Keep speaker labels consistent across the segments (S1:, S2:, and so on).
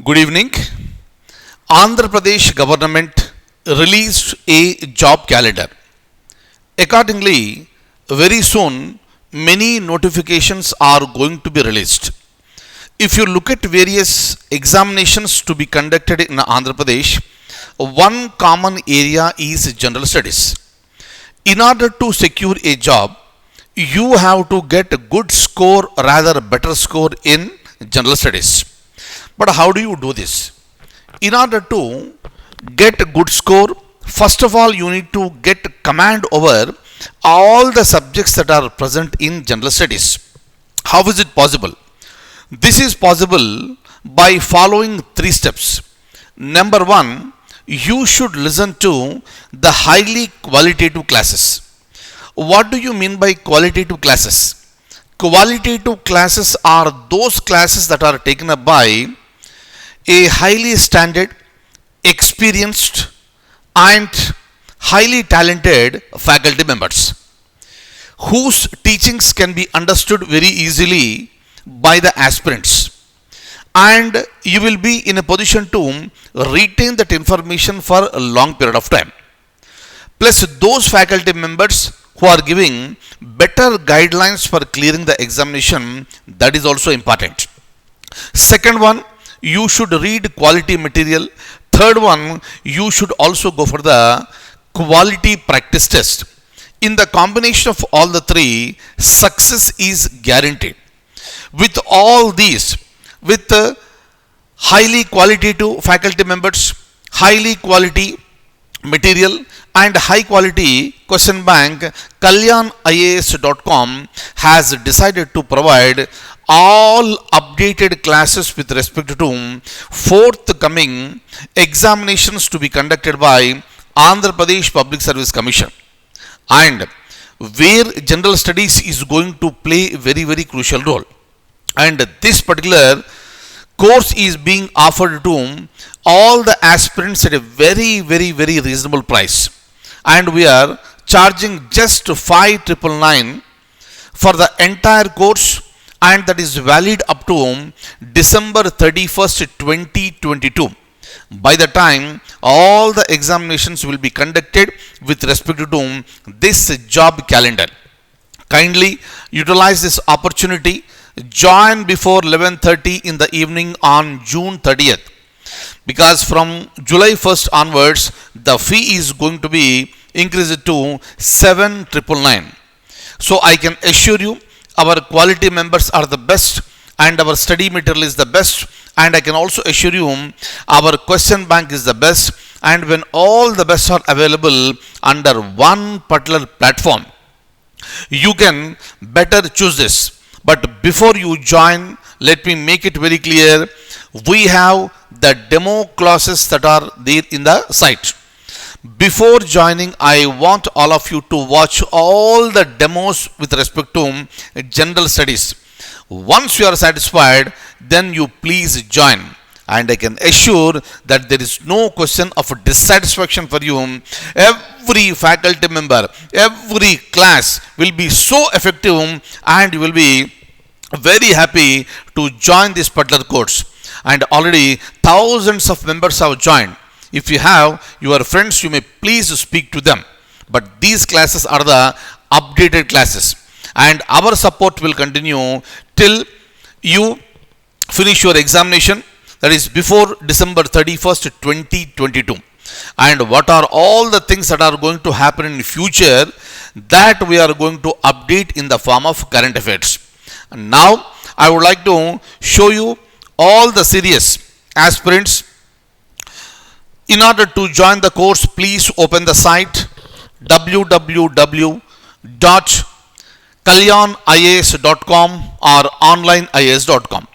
S1: Good evening. Andhra Pradesh government released a job calendar. Accordingly, very soon many notifications are going to be released. If you look at various examinations to be conducted in Andhra Pradesh, one common area is general studies. In order to secure a job, you have to get a good score, rather better score in general studies. But how do you do this? In order to get a good score, first of all you need to get command over all the subjects that are present in general studies. How is it possible? This is possible by following three steps. Number one, you should listen to the highly qualitative classes. What do you mean by qualitative classes? Qualitative classes are those classes that are taken up by a highly standard, experienced, and highly talented faculty members whose teachings can be understood very easily by the aspirants, and you will be in a position to retain that information for a long period of time. Plus, those faculty members who are giving better guidelines for clearing the examination, that is also important. Second one, you should read quality material. Third one, you should also go for the quality practice test. In the combination of all the three, success is guaranteed. With all these, with highly qualitative faculty members, highly quality material, and high quality question bank, KalyanIAS.com has decided to provide all updated classes with respect to forthcoming examinations to be conducted by Andhra Pradesh Public Service Commission, and where general studies is going to play a very crucial role. And this particular course is being offered to all the aspirants at a very reasonable price, and we are charging just 5,999 for the entire course, and that is valid up to December 31st 2022. By the time all the examinations will be conducted with respect to this job calendar, kindly utilize this opportunity. Join before 11:30 in the evening on June 30th, because from July 1st onwards the fee is going to be increased to 7,999. So I can assure you our quality members are the best, and our study material is the best, and I can also assure you our question bank is the best. And when all the best are available under one particular platform, you can better choose this. But before you join, let me make it very clear, we have the demo classes that are there in the site. Before joining, I want all of you to watch all the demos with respect to general studies. Once you are satisfied, then you please join, and I can assure that there is no question of dissatisfaction for you. Every faculty member, every class will be so effective, and you will be very happy to join this particular course. And already thousands of members have joined. If you have your friends, you may please speak to them. But these classes are the updated classes, and our support will continue till you finish your examination, that is before December 31st 2022. And what are all the things that are going to happen in future, that we are going to update in the form of current affairs. And now I would like to show you all the serious aspirants. In order to join the course, please open the site www.kalyanias.com or onlineias.com.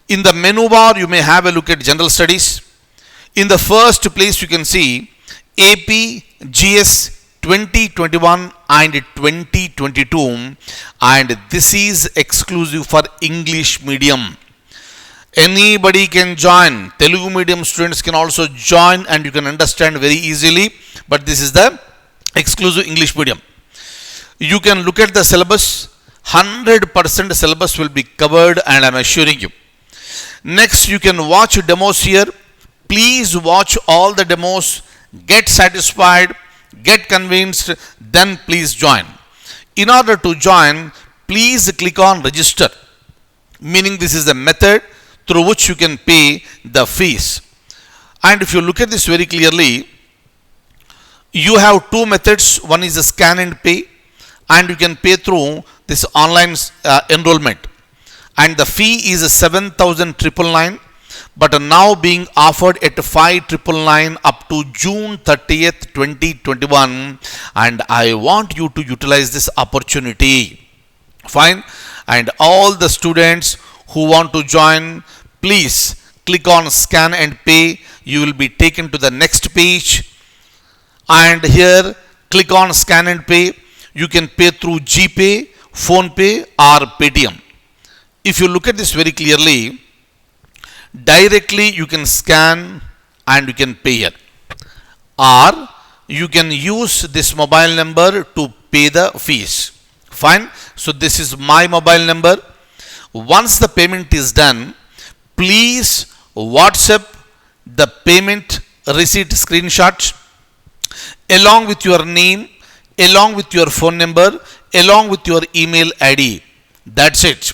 S1: In the menu bar, you may have a look at general studies. In the first place, you can see AP GS 2021 and 2022, and this is exclusive for English medium. Anybody can join. Telugu medium students can also join, and you can understand very easily, but this is the exclusive English medium. You can look at the syllabus. 100% syllabus will be covered, and I am assuring you. Next, you can watch demos here. Please watch all the demos, get satisfied, get convinced, then please join. In order to join, please click on register, meaning this is the method through which you can pay the fees. And if you look at this very clearly, you have two methods. One is the scan and pay, and you can pay through this online enrollment. And the fee is 7,999, but now being offered at 5,999 up to June 30th, 2021. And I want you to utilize this opportunity. Fine. And all the students who want to join, please click on scan and pay. You will be taken to the next page. And here, click on scan and pay. You can pay through GPay, PhonePe or Paytm. If you look at this very clearly, directly you can scan and you can pay it. Or you can use this mobile number to pay the fees. Fine. So this is my mobile number. Once the payment is done, please WhatsApp the payment receipt screenshot along with your name, along with your phone number, along with your email ID. That's it.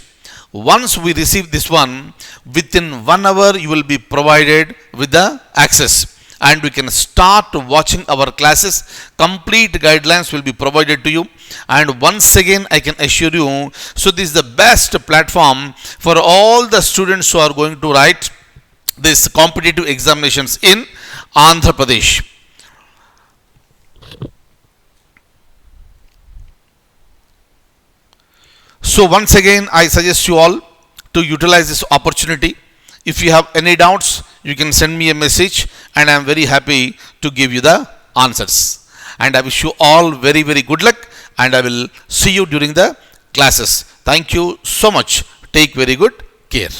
S1: Once we receive this one, within 1 hour you will be provided with the access, and we can start watching our classes. Complete guidelines will be provided to you. And once again, I can assure you, so this is the best platform for all the students who are going to write these competitive examinations in Andhra Pradesh. So once again, I suggest you all to utilize this opportunity. If you have any doubts, you can send me a message, and I am very happy to give you the answers. And I wish you all very, very good luck, and I will see you during the classes. Thank you so much. Take very good care.